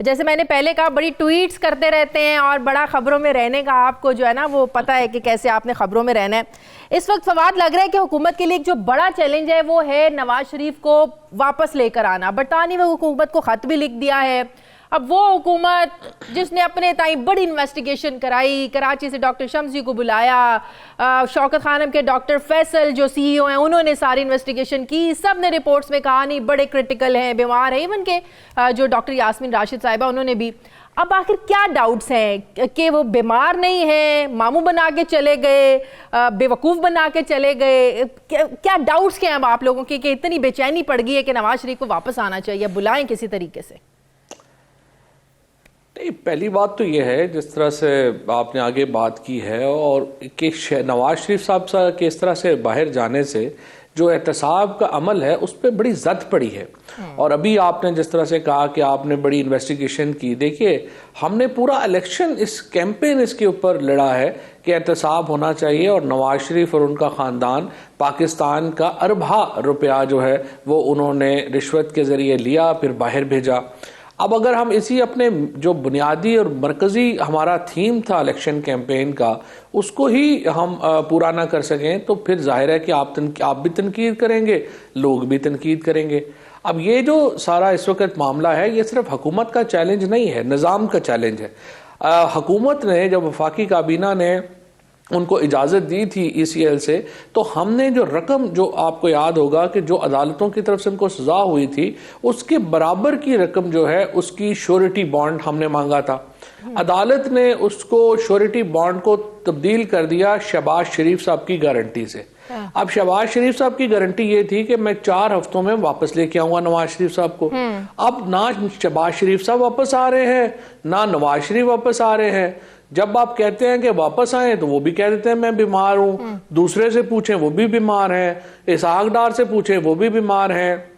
जैसे मैंने पहले कहा, बड़ी ट्वीट्स करते रहते हैं और बड़ा खबरों में रहने का आपको जो है ना वो पता है कि कैसे आपने खबरों में रहना है। इस वक्त फवाद लग रहा है कि हुकूमत के लिए एक जो बड़ा चैलेंज है वो है नवाज शरीफ को वापस लेकर आना। बरतानवी हुकूमत को खत भी लिख दिया है। अब वो हुकूमत जिसने अपने ताई बड़ी इन्वेस्टिगेशन कराई, कराची से डॉक्टर शम्सी को बुलाया, शौकत खानम के डॉक्टर फैसल जो सीईओ हैं उन्होंने सारी इन्वेस्टिगेशन की, सब ने रिपोर्ट्स में कहा नहीं बड़े क्रिटिकल हैं, बीमार हैं। इवन के जो डॉक्टर यास्मीन राशिद साहिबा उन्होंने भी। अब आखिर क्या डाउट्स हैं कि वो बीमार नहीं है, मामू बना के चले गए, बेवकूफ़ बना के चले गए? क्या डाउट्स क्या हैं अब आप लोगों के कि इतनी बेचैनी पड़ गई है कि नवाज शरीफ को वापस आना चाहिए, बुलाएं किसी तरीके से? नहीं, पहली बात तो ये है जिस तरह से आपने आगे बात की है, और कि नवाज शरीफ साहब के इस तरह से बाहर जाने से जो एहतसाब का अमल है उस पर बड़ी जद पड़ी है। और अभी आपने जिस तरह से कहा कि आपने बड़ी इन्वेस्टिगेशन की, देखिए हमने पूरा इलेक्शन इस कैंपेन इसके ऊपर लड़ा है कि एहतसाब होना चाहिए और नवाज शरीफ और उनका ख़ानदान पाकिस्तान का अरबा रुपया जो है वो उन्होंने रिश्वत के ज़रिए लिया, फिर बाहर भेजा। अब अगर हम इसी अपने जो बुनियादी और मरकज़ी हमारा थीम था इलेक्शन कैंपेन का उसको ही हम पूरा ना कर सकें तो फिर जाहिर है कि आप भी तनकीद करेंगे, लोग भी तनकीद करेंगे। अब ये जो सारा इस वक्त मामला है ये सिर्फ हुकूमत का चैलेंज नहीं है, निज़ाम का चैलेंज है। हुकूमत ने जब वफाकी काबीना ने उनको इजाज़त दी थी ECL से, तो हमने जो रकम, जो आपको याद होगा कि जो अदालतों की तरफ से उनको सजा हुई थी उसके बराबर की रकम जो है उसकी श्योरिटी बॉन्ड हमने मांगा था। अदालत ने उसको श्योरिटी बॉन्ड को तब्दील कर दिया शहबाज शरीफ साहब की गारंटी से। अब शहबाज शरीफ साहब की गारंटी ये थी कि मैं 4 हफ्तों में वापस लेके आऊंगा नवाज शरीफ साहब को। अब ना शहबाज शरीफ साहब वापस आ रहे हैं, ना नवाज शरीफ वापस आ रहे हैं। जब आप कहते हैं कि वापस आए तो वो भी कह देते हैं मैं बीमार हूं, दूसरे से पूछें वो भी बीमार है, इसहाक डार से पूछें वो भी बीमार है,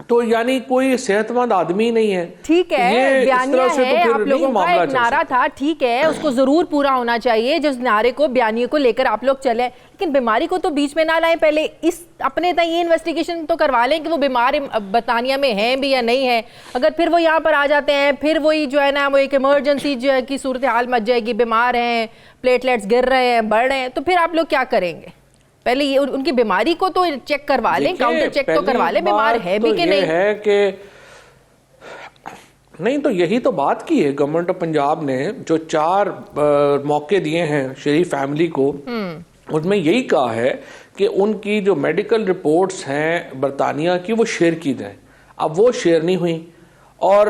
तो यानी कोई सेहतमंद आदमी नहीं है। ठीक है, बयानिया है, आप लोगों का एक नारा था, ठीक है, उसको जरूर पूरा होना चाहिए जिस नारे को, बयानिए को लेकर आप लोग चले, लेकिन बीमारी को तो बीच में ना लाएं। पहले इस अपने तक ये इन्वेस्टिगेशन तो करवा लें कि वो बीमार बरतानिया में हैं भी या नहीं है। अगर फिर वो यहाँ पर आ जाते हैं फिर वही जो है ना वो एक इमरजेंसी जो है की सूरत हाल मच जाएगी, बीमार हैं, प्लेटलेट्स गिर रहे हैं, बढ़ रहे हैं, तो फिर आप लोग क्या करेंगे? पहले ये उनकी बीमारी को तो चेक करवा लें, काउंटर चेक तो करवा लें, बीमार है भी कि नहीं है कि नहीं। तो यही तो बात की है गवर्नमेंट ऑफ पंजाब ने, जो 4 मौके दिए हैं शरीफ फैमिली को, उसमें यही कहा है कि उनकी जो मेडिकल रिपोर्ट्स हैं बरतानिया की वो शेयर की जाए। अब वो शेयर नहीं हुई। और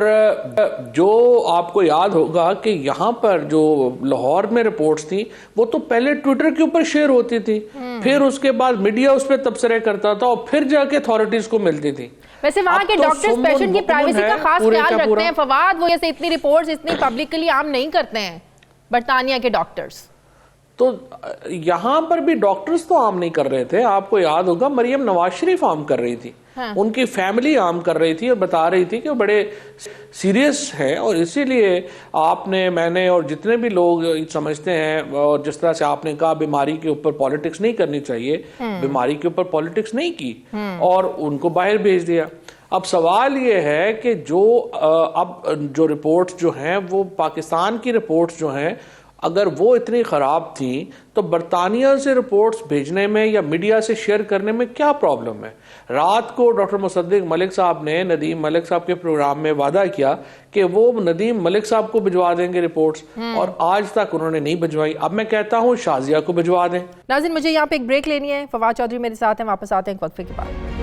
जो आपको याद होगा कि यहाँ पर जो लाहौर में रिपोर्ट्स थी वो तो पहले ट्विटर के ऊपर शेयर होती थी, फिर उसके बाद मीडिया उस पर तबसरे करता था और फिर जाके अथॉरिटीज को मिलती थी। वैसे वहाँ के डॉक्टर्स पेशेंट की प्राइवेसी का खास ख्याल रखते हैं फवाद, वो ऐसे इतनी रिपोर्ट्स इतनी पब्लिकली आम नहीं करते हैं बरतानिया के डॉक्टर्स। तो यहाँ पर भी डॉक्टर्स तो आम नहीं कर रहे थे, आपको याद होगा मरियम नवाज शरीफ आम कर रही थी। हाँ। उनकी फैमिली आम कर रही थी और बता रही थी कि वो बड़े सीरियस हैं और इसीलिए आपने, मैंने और जितने भी लोग समझते हैं, और जिस तरह से आपने कहा बीमारी के ऊपर पॉलिटिक्स नहीं करनी चाहिए, बीमारी के ऊपर पॉलिटिक्स नहीं की और उनको बाहर भेज दिया। अब सवाल ये है कि जो अब जो रिपोर्ट्स जो हैं वो पाकिस्तान की रिपोर्ट्स जो हैं अगर वो इतनी ख़राब थी तो बरतानिया से रिपोर्ट्स भेजने में या मीडिया से शेयर करने में क्या प्रॉब्लम है? रात को डॉक्टर मुसद्दिक मलिक साहब ने नदीम मलिक साहब के प्रोग्राम में वादा किया कि वो नदीम मलिक साहब को भिजवा देंगे रिपोर्ट्स, और आज तक उन्होंने नहीं भिजवाई। अब मैं कहता हूँ शाजिया को भिजवा दें। नाज़रीन, मुझे यहाँ पे एक ब्रेक लेनी है, फवाद चौधरी मेरे साथ हैं, वापस आते हैं एक वक्फे के बाद।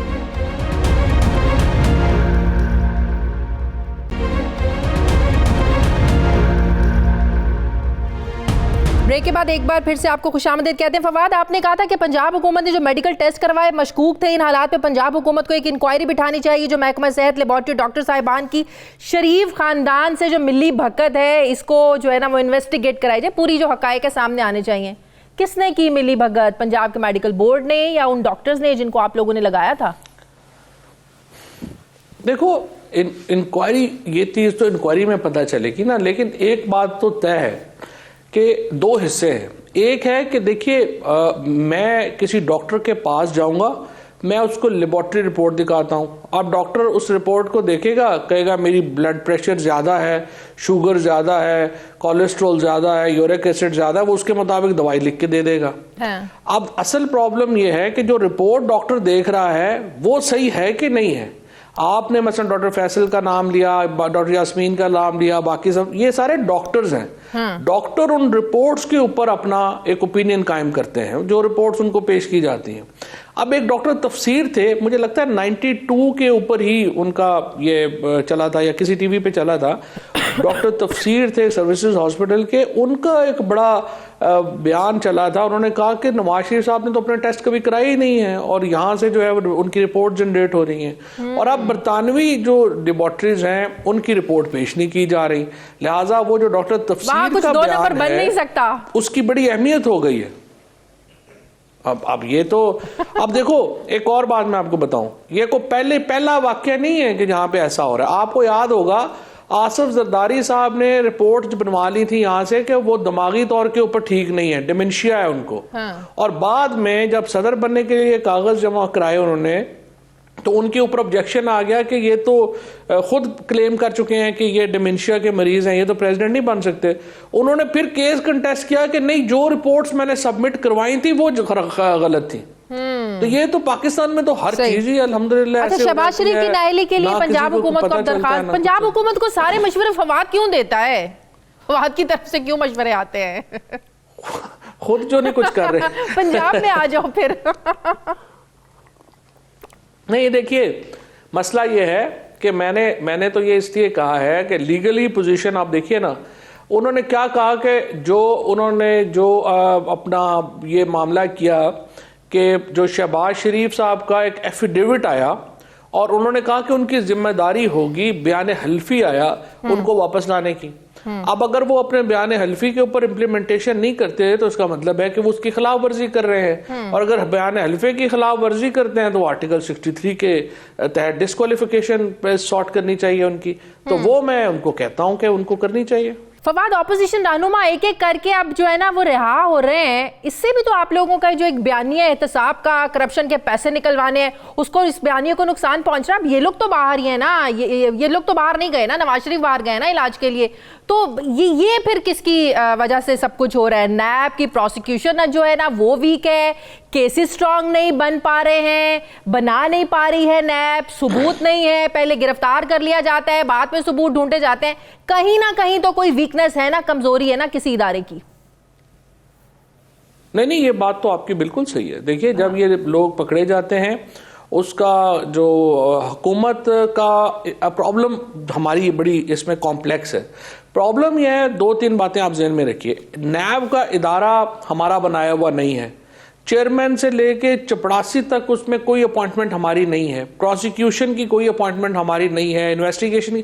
ब्रेक के बाद एक बार फिर से आपको खुशामदीद कहते हैं। फवाद, आपने कहा था कि पंजाब हुकूमत ने जो मेडिकल टेस्ट करवाए मशकूक थे, इन हालात में पंजाब हुकूमत को एक इंक्वायरी बिठानी चाहिए जो महकमा सेहत लेबॉर्ट्री डॉक्टर साहिबान की शरीफ खानदान से जो मिली भगत है इसको जो है ना वो इन्वेस्टिगेट कराई जाए, पूरी जो हकायक के सामने आने चाहिए। किसने की मिली भगत? पंजाब के मेडिकल बोर्ड ने या उन डॉक्टर्स ने जिनको आप लोगों ने लगाया था? देखो, इंक्वायरी, ये चीज तो इंक्वायरी में पता चलेगी ना, लेकिन एक बात तो तय है कि 2 हिस्से हैं। एक है कि देखिए मैं किसी डॉक्टर के पास जाऊंगा, मैं उसको लेबोरेटरी रिपोर्ट दिखाता हूं। अब डॉक्टर उस रिपोर्ट को देखेगा, कहेगा मेरी ब्लड प्रेशर ज़्यादा है, शुगर ज़्यादा है, कोलेस्ट्रॉल ज़्यादा है, यूरिक एसिड ज़्यादा है, वो उसके मुताबिक दवाई लिख के दे देगा। अब असल प्रॉब्लम ये है कि जो रिपोर्ट डॉक्टर देख रहा है वो सही है कि नहीं है। आपने मसलन डॉक्टर फैसल का नाम लिया, डॉक्टर यास्मीन का नाम लिया, बाकी सब ये सारे डॉक्टर्स हैं। डॉक्टर उन रिपोर्ट्स के ऊपर अपना एक ओपिनियन कायम करते हैं, जो रिपोर्ट्स उनको पेश की जाती हैं। अब एक डॉक्टर तफसीर थे, मुझे लगता है 92 के ऊपर ही उनका ये चला था या किसी टीवी पे चला था। डॉक्टर तफसीर थे सर्विसेज हॉस्पिटल के, उनका एक बड़ा बयान चला था। उन्होंने कहा कि नवाज शरीफ साहब ने तो अपने टेस्ट कभी कराए ही नहीं है और यहाँ से जो है उनकी रिपोर्ट जनरेट हो रही है, और अब बरतानवी जो लेबोरेटरीज हैं उनकी रिपोर्ट पेश नहीं की जा रही। लिहाजा वो जो डॉक्टर तफसीर का बयान बन नहीं सकता, उसकी बड़ी अहमियत हो गई है। अब ये तो अब देखो, एक और बात मैं आपको बताऊं, ये को पहला वाकया नहीं है कि जहां पे ऐसा हो रहा है। आपको याद होगा आसिफ जरदारी साहब ने रिपोर्ट बनवा ली थी यहाँ से कि वो दिमागी तौर के ऊपर ठीक नहीं है, डिमेंशिया है उनको। और बाद में जब सदर बनने के लिए कागज जमा कराए उन्होंने, तो उनके ऊपर ऑब्जेक्शन आ गया कि ये तो खुद क्लेम कर चुके हैं कि ये डिमेंशिया के मरीज हैं, ये तो प्रेसिडेंट नहीं बन सकते। उन्होंने फिर केस कंटेस्ट किया कि नहीं, जो रिपोर्ट्स मैंने सबमिट करवाई थी वो गलत थी। तो ये तो पाकिस्तान में तो हर चीज ही अल्हम्दुलिल्लाह। अच्छा, शहबाज शरीफ की नाअहली के लिए पंजाब हुकूमत को दरखास्त, पंजाब हुकूमत को सारे मशवरे फवाद क्यों देता है? फवाद की तरफ से क्यों मशवरे आते हैं? खुद जो नहीं कुछ कर रहे पंजाब में आ जाओ फिर। नहीं, देखिए मसला ये है कि मैंने तो ये इसलिए कहा है कि लीगली पोजीशन आप देखिए ना, उन्होंने क्या कहा कि जो अपना ये मामला किया कि जो शहबाज शरीफ साहब का एक एफिडेविट आया और उन्होंने कहा कि उनकी जिम्मेदारी होगी बयान हल्फी आया उनको वापस लाने की। अब अगर वो अपने बयान हल्फी के ऊपर इम्प्लीमेंटेशन नहीं करते तो इसका मतलब है कि वो उसकी खिलाफ वर्जी कर रहे हैं, और अगर बयान हल्फे की खिलाफ वर्जी करते हैं तो आर्टिकल 63 के तहत डिस्क्वालिफिकेशन पे सॉर्ट करनी चाहिए उनकी। तो वो मैं उनको कहता हूं कि उनको करनी चाहिए। फवाद, ऑपोजिशन रहनुमा एक एक करके अब जो है ना वो रिहा हो रहे हैं, इससे भी तो आप लोगों का जो एक बयानिया एहतसाब का करप्शन के पैसे निकलवाने हैं, उसको, इस बयानिया को नुकसान पहुंच रहा है। अब ये लोग तो बाहर ही है ना, ये लोग तो बाहर नहीं गए ना, नवाज शरीफ बाहर गए ना इलाज के लिए। तो ये फिर किसकी वजह से सब कुछ हो रहा है? नैब की प्रोसिक्यूशन जो है ना वो वीक है, केसेस स्ट्रांग नहीं बन पा रहे हैं, बना नहीं पा रही है नैब, सबूत नहीं है, पहले गिरफ्तार कर लिया जाता है, बाद में सबूत ढूंढे जाते हैं। कहीं ना कहीं तो कोई वीकनेस है ना, कमजोरी है ना किसी इदारे की। नहीं, ये बात तो आपकी बिल्कुल सही है। देखिए, जब ये लोग पकड़े जाते हैं, उसका जो हुकूमत का प्रॉब्लम हमारी बड़ी इसमें कॉम्प्लेक्स है। प्रॉब्लम यह है, 2-3 बातें आप ज़हन में रखिए। नैब का इदारा हमारा बनाया हुआ नहीं है, चेयरमैन से लेके चपड़ासी तक उसमें कोई अपॉइंटमेंट हमारी नहीं है, प्रोसिक्यूशन की कोई अपॉइंटमेंट हमारी नहीं है, इन्वेस्टिगेशन की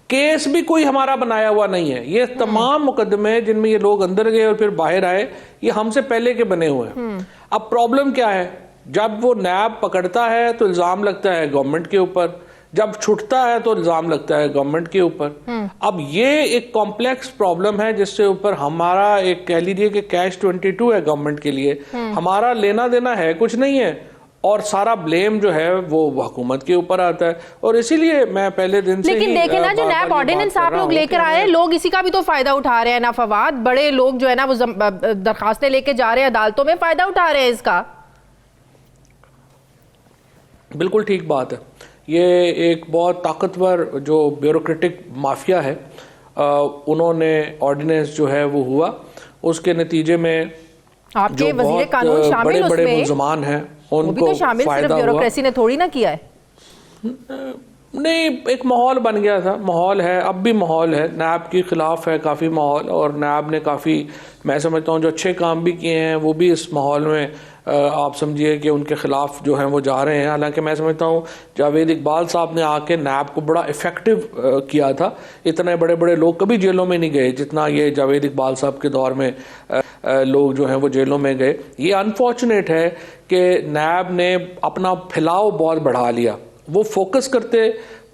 केस भी कोई हमारा बनाया हुआ नहीं है। ये तमाम मुकदमे जिनमें ये लोग अंदर गए और फिर बाहर आए, ये हमसे पहले के बने हुए हैं। अब प्रॉब्लम क्या है, जब वो नैब पकड़ता है तो इल्जाम लगता है गवर्नमेंट के ऊपर, जब छूटता है तो इल्जाम लगता है गवर्नमेंट के ऊपर। अब ये एक कॉम्प्लेक्स प्रॉब्लम है जिससे ऊपर हमारा एक कह लीजिए कि कैश 22 है गवर्नमेंट के लिए, हमारा लेना देना है कुछ नहीं है, और सारा ब्लेम जो है वो हुकूमत के ऊपर आता है। और इसीलिए मैं पहले दिन से लेकिन देखें ना, जो नैब ऑर्डिनेंस आप लोग लेकर आए हैं, लोग इसी का भी तो फायदा उठा रहे हैं ना फवाद। बड़े लोग जो है ना वो दरखास्तें लेके जा रहे हैं अदालतों में, फायदा उठा रहे हैं इसका। बिल्कुल ठीक बात है। ये एक बहुत ताकतवर जो ब्यूरोक्रेटिक माफिया है, उन्होंने ऑर्डिनेंस जो है वो हुआ, उसके नतीजे में आपके वजीर कानून शामिल, बड़े बड़े मुलजमान हैं उनको तो शामिल, सिर्फ ब्यूरोक्रेसी ने थोड़ी ना किया है। नहीं, एक माहौल बन गया था, माहौल है, अब भी माहौल है, नैब के खिलाफ है काफ़ी माहौल, और नैब ने काफ़ी, मैं समझता हूँ जो अच्छे काम भी किए हैं वो भी इस माहौल में आप समझिए कि उनके खिलाफ जो हैं वो जा रहे हैं। हालांकि मैं समझता हूँ जावेद इकबाल साहब ने आके नैब को बड़ा इफेक्टिव किया था। इतने बड़े बड़े लोग कभी जेलों में नहीं गए जितना ये जावेद इकबाल साहब के दौर में लोग जो हैं वो जेलों में गए। ये अनफॉर्चुनेट है कि नैब ने अपना फैलाव बहुत बढ़ा लिया। वो फोकस करते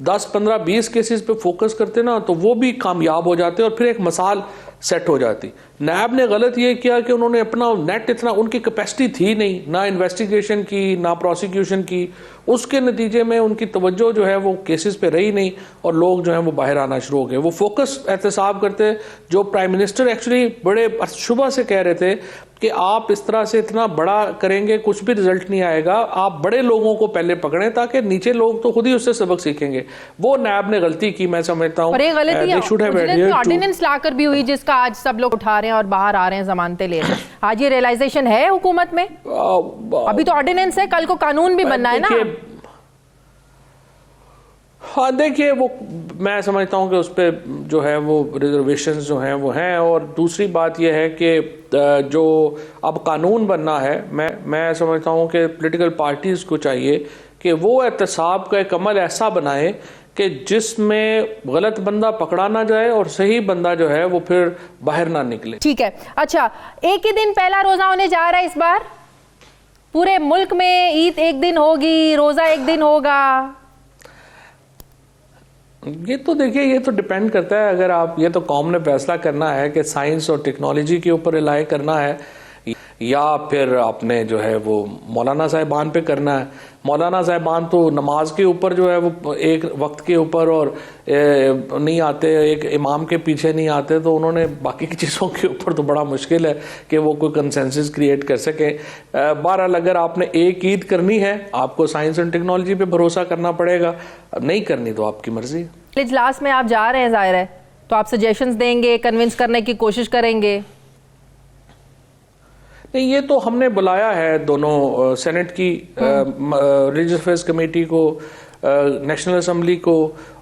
10, 15, 20 केसेस पे फोकस करते ना तो वो भी कामयाब हो जाते और फिर एक मिसाल सेट हो जाती। नैब ने गलत ये किया कि उन्होंने अपना नेट इतना, उनकी कैपेसिटी थी नहीं, ना इन्वेस्टिगेशन की ना प्रोसिक्यूशन की, उसके नतीजे में उनकी तवज्जो जो है वो केसेस पे रही नहीं और लोग जो है वो बाहर आना शुरू हो गए। वो फोकस एहतसाब करते, जो प्राइम मिनिस्टर एक्चुअली बड़े शुबह से कह रहे थे कि आप इस तरह से इतना बड़ा करेंगे कुछ भी रिजल्ट नहीं आएगा, आप बड़े लोगों को पहले पकड़ें ताकि नीचे लोग तो खुद ही उससे सबक सीखेंगे। वो नैब ने गलती की, मैं समझता हूँ। और ये गलती ऑर्डिनेंस लाकर भी हुई जिसका आज सब लोग उठा रहे हैं और बाहर आ रहे हैं जमानते ले रहे हैं। आज ये रियलाइजेशन है हुकूमत में? अभी तो ऑर्डिनेंस है, कल को कानून भी बनना है ना। हाँ देखिए, वो मैं समझता हूँ कि उस पर जो है वो रिजर्वेशंस जो हैं वो हैं। और दूसरी बात यह है कि जो अब कानून बनना है, मैं समझता हूँ कि पॉलिटिकल पार्टीज़ को चाहिए कि वो एहतसाब का एक अमल ऐसा बनाए कि जिसमें गलत बंदा पकड़ा ना जाए और सही बंदा जो है वो फिर बाहर ना निकले। ठीक है, अच्छा, एक ही दिन पहला रोजा होने जा रहा है इस बार पूरे मुल्क में। ईद एक दिन होगी, रोजा एक दिन होगा। ये तो देखिए, ये तो डिपेंड करता है, अगर आप, ये तो कौम ने फैसला करना है कि साइंस और टेक्नोलॉजी के ऊपर रिलाई करना है या फिर आपने जो है वो मौलाना साहिबान पे करना है। मौलाना साहिबान तो नमाज के ऊपर जो है वो एक वक्त के ऊपर और नहीं आते, एक इमाम के पीछे नहीं आते, तो उन्होंने बाकी की चीज़ों के ऊपर तो बड़ा मुश्किल है कि वो कोई कंसेंसस क्रिएट कर सके। बहरहाल अगर आपने एक ईद करनी है, आपको साइंस एंड टेक्नोलॉजी पे भरोसा करना पड़ेगा, नहीं करनी तो आपकी मर्जी। इजलास में आप जा रहे हैं, जाहिर है, तो आप सजेशंस देंगे, कन्विंस करने की कोशिश करेंगे? नहीं, ये तो हमने बुलाया है दोनों सेनेट की रिलीजियस अफेयर्स कमेटी को, नेशनल असम्बली को,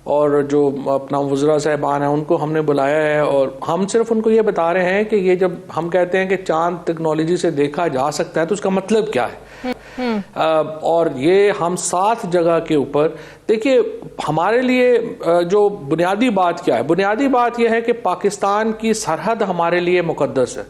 और जो अपना वज़रा साहिबान है उनको हमने बुलाया है। और हम सिर्फ उनको ये बता रहे हैं कि ये जब हम कहते हैं कि चांद टेक्नोलॉजी से देखा जा सकता है तो उसका मतलब क्या है। और ये हम 7 जगह के ऊपर, देखिए हमारे लिए जो बुनियादी बात क्या है, बुनियादी बात यह है कि पाकिस्तान की सरहद हमारे लिए मुकद्दस है।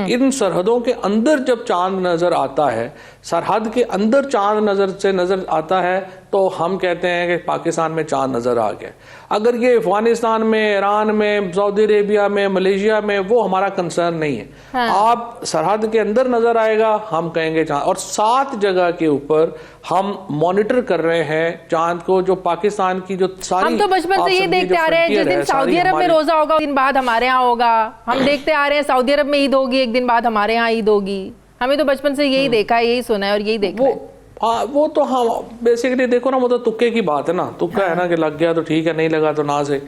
इन सरहदों के अंदर जब चांद नजर आता है, सरहद के अंदर चांद नजर आता है, तो हम कहते हैं कि पाकिस्तान में चांद नजर आ गया। अगर ये अफगानिस्तान में, ईरान में, सऊदी अरेबिया में, मलेशिया में, वो हमारा कंसर्न नहीं है। हाँ। आप सरहद के अंदर नजर आएगा, हम कहेंगे चांद। और 7 जगह के ऊपर हम मॉनिटर कर रहे हैं चांद को, जो पाकिस्तान की जो सारी, हम तो बचपन से ये देखते आ रहे हैं, जिस दिन सऊदी अरब में रोजा होगा दिन बाद हमारे यहाँ होगा। हम देखते आ रहे हैं सऊदी अरब में ईद होगी, एक दिन बाद हमारे यहाँ ईद होगी। हमें तो बचपन से यही देखा है, यही सुना है और यही देखा है। वो तो हाँ, बेसिकली देखो ना, वो तो तुक्के की बात है ना, तुक्का है ना कि लग गया तो ठीक है, नहीं लगा तो ना से।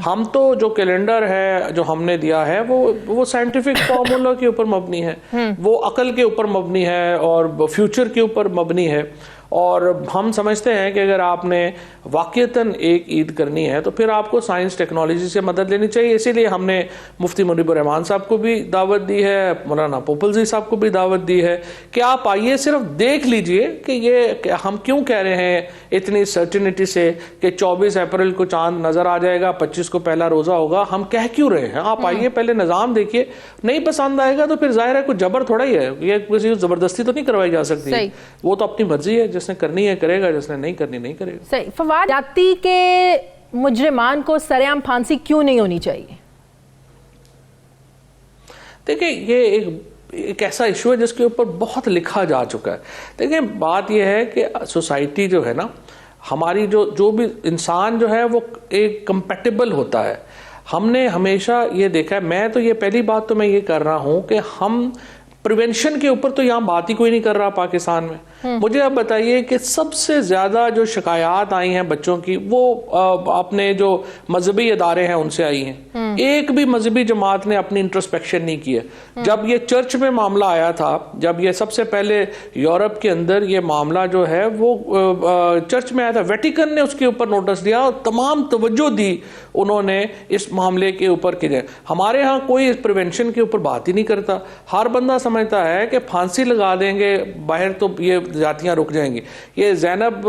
हम तो जो कैलेंडर है जो हमने दिया है वो साइंटिफिक फॉर्मूला के ऊपर मबनी है, वो अकल के ऊपर मबनी है और फ्यूचर के ऊपर मबनी है। और हम समझते हैं कि अगर आपने वाकईतन एक ईद करनी है तो फिर आपको साइंस टेक्नोलॉजी से मदद लेनी चाहिए। इसीलिए हमने मुफ्ती मुनीबुर रहमान साहब को भी दावत दी है, मौलाना पोपलजी साहब को भी दावत दी है कि आप आइए, सिर्फ देख लीजिए कि ये हम क्यों कह रहे हैं इतनी सर्टिनिटी से कि 24 अप्रैल को चांद नजर आ जाएगा, 25 को पहला रोजा होगा। हम कह क्यों रहे हैं? आप आइए, पहले निजाम देखिए, नहीं पसंद आएगा तो फिर जाहिर है कुछ जबर थोड़ा ही है, ये किसी जबरदस्ती तो नहीं करवाई जा सकती। वो तो अपनी मर्जी है, जिसने करनी है करेगा, जिसने नहीं करनी नहीं करेगा। सही। फवाद, जाति के मुजरिमान को सरेआम फांसी क्यों नहीं होनी चाहिए? देखिए, ये एक ऐसा इशू है जिसके ऊपर बहुत लिखा जा चुका है। देखिए, बात यह है कि सोसाइटी जो है ना हमारी, जो भी इंसान जो है वो एक कंपैटिबल होता है। हमने हमेशा ये देखा है, मैं तो ये पहली बात तो मैं ये कर रहा हूं कि हम प्रिवेंशन के ऊपर तो यहाँ बात ही कोई नहीं कर रहा पाकिस्तान में। मुझे अब बताइए कि सबसे ज्यादा जो शिकायत आई हैं बच्चों की, वो अपने जो मजहबी इदारे हैं उनसे आई हैं। एक भी मजहबी जमात ने अपनी इंट्रोस्पेक्शन नहीं किया। जब ये चर्च में मामला आया था, जब ये सबसे पहले यूरोप के अंदर ये मामला जो है वो चर्च में आया था, वेटिकन ने उसके ऊपर नोटिस दिया और तमाम तवज्जो दी उन्होंने इस मामले के ऊपर कि हमारे यहाँ कोई इस प्रिवेंशन के ऊपर बात ही नहीं करता। हर बंदा समझता है कि फांसी लगा देंगे बाहर तो ये जातियां रुक जाएंगी। ये जैनब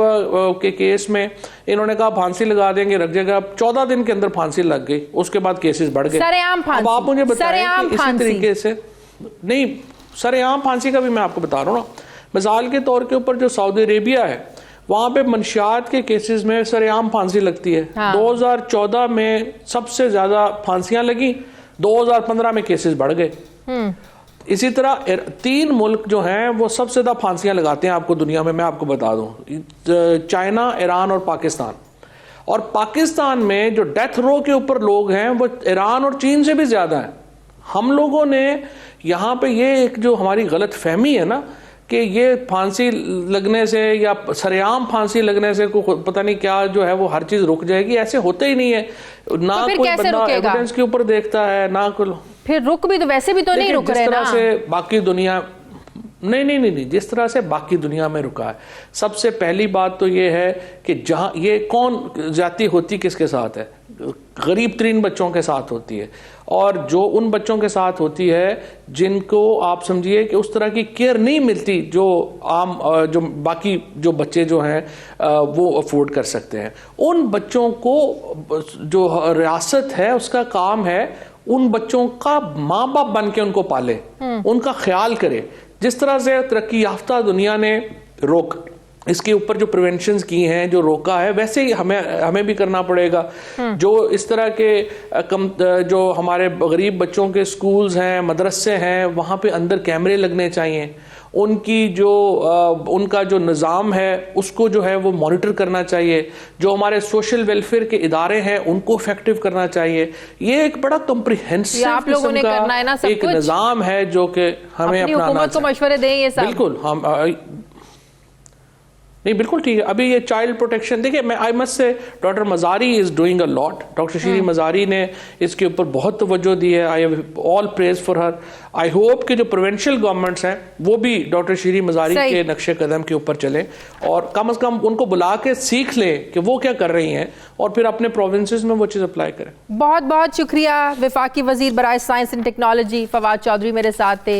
के केस में इन्होंने कहा फांसी लगा देंगे, रख जाएगा। 14 दिन के अंदर फांसी लग गई, उसके बाद केसेस बढ़ गए। अब आप मुझे बताएं कि इसी तरीके से नहीं, सरेआम फांसी का भी मैं आपको बता रहा हूँ ना, मिसाल के तौर के ऊपर जो सऊदी अरेबिया है वहां पे मंशियात के केसेस में सरेआम फांसी लगती है। 2014 में सबसे ज्यादा फांसियां लगी, 2015 में केसेस बढ़ गए। इसी तरह 3 मुल्क जो हैं वो सबसे ज़्यादा फांसियां लगाते हैं आपको दुनिया में, मैं आपको बता दूं, चाइना, ईरान और पाकिस्तान। और पाकिस्तान में जो डेथ रो के ऊपर लोग हैं वो ईरान और चीन से भी ज़्यादा हैं। हम लोगों ने यहाँ पे ये एक जो हमारी गलत फहमी है ना कि ये फांसी लगने से या सरेआम फांसी लगने से को पता नहीं क्या जो है वो हर चीज़ रुक जाएगी, ऐसे होते ही नहीं है। ना तो कोई बंदा एविडेंस के ऊपर देखता है, ना कोई। फिर रुक भी तो वैसे भी तो नहीं रुक रहे ना। जिस तरह से बाकी दुनिया नहीं, जिस तरह से बाकी दुनिया में रुका है। सबसे पहली बात तो ये है कि जहाँ ये कौन ज्यादती होती किसके साथ है, गरीब तरीन बच्चों के साथ होती है, और जो उन बच्चों के साथ होती है जिनको आप समझिए कि उस तरह की केयर नहीं मिलती जो आम जो बाकी जो बच्चे जो हैं वो अफोर्ड कर सकते हैं। उन बच्चों को जो रियासत है उसका काम है उन बच्चों का माँ बाप बन के उनको पाले, उनका ख्याल करे। जिस तरह से तरक्की याफ्ता दुनिया ने इसके ऊपर जो प्रिवेंशंस की हैं, जो रोका है, वैसे ही हमें भी करना पड़ेगा। जो इस तरह के जो हमारे गरीब बच्चों के स्कूल्स हैं, मदरसे हैं, वहाँ पे अंदर कैमरे लगने चाहिए। उनका जो निज़ाम है उसको जो है वो मॉनिटर करना चाहिए। जो हमारे सोशल वेलफेयर के इदारे हैं उनको इफेक्टिव करना चाहिए। ये एक बड़ा कॉम्प्रिहेंसिव आप लोगों ने करना है ना, सब एक निज़ाम है जो कि हमें अपनाना चाहिए। हुकूमत को मशवरे दें ये सब। बिल्कुल, हम नहीं, बिल्कुल ठीक है। अभी ये चाइल्ड प्रोटेक्शन देखिए, मैं I must say doctor Mazari is doing a lot. Doctor Shireen Mazari ने इसके ऊपर बहुत तवज्जो दी है। I have all praise for her. I hope कि जो प्रोविंशियल गवर्नमेंट्स हैं वो भी डॉक्टर शीरी मज़ारी के नक्शे कदम के ऊपर चलें और कम से कम उनको बुला के सीख लें कि वो क्या कर रही हैं और फिर अपने प्रोविंसेस में वो चीज़ अप्लाई करें। बहुत बहुत शुक्रिया। वफाकी वज़ीर बराए science and technology Fawad Chaudhry मेरे साथ थे।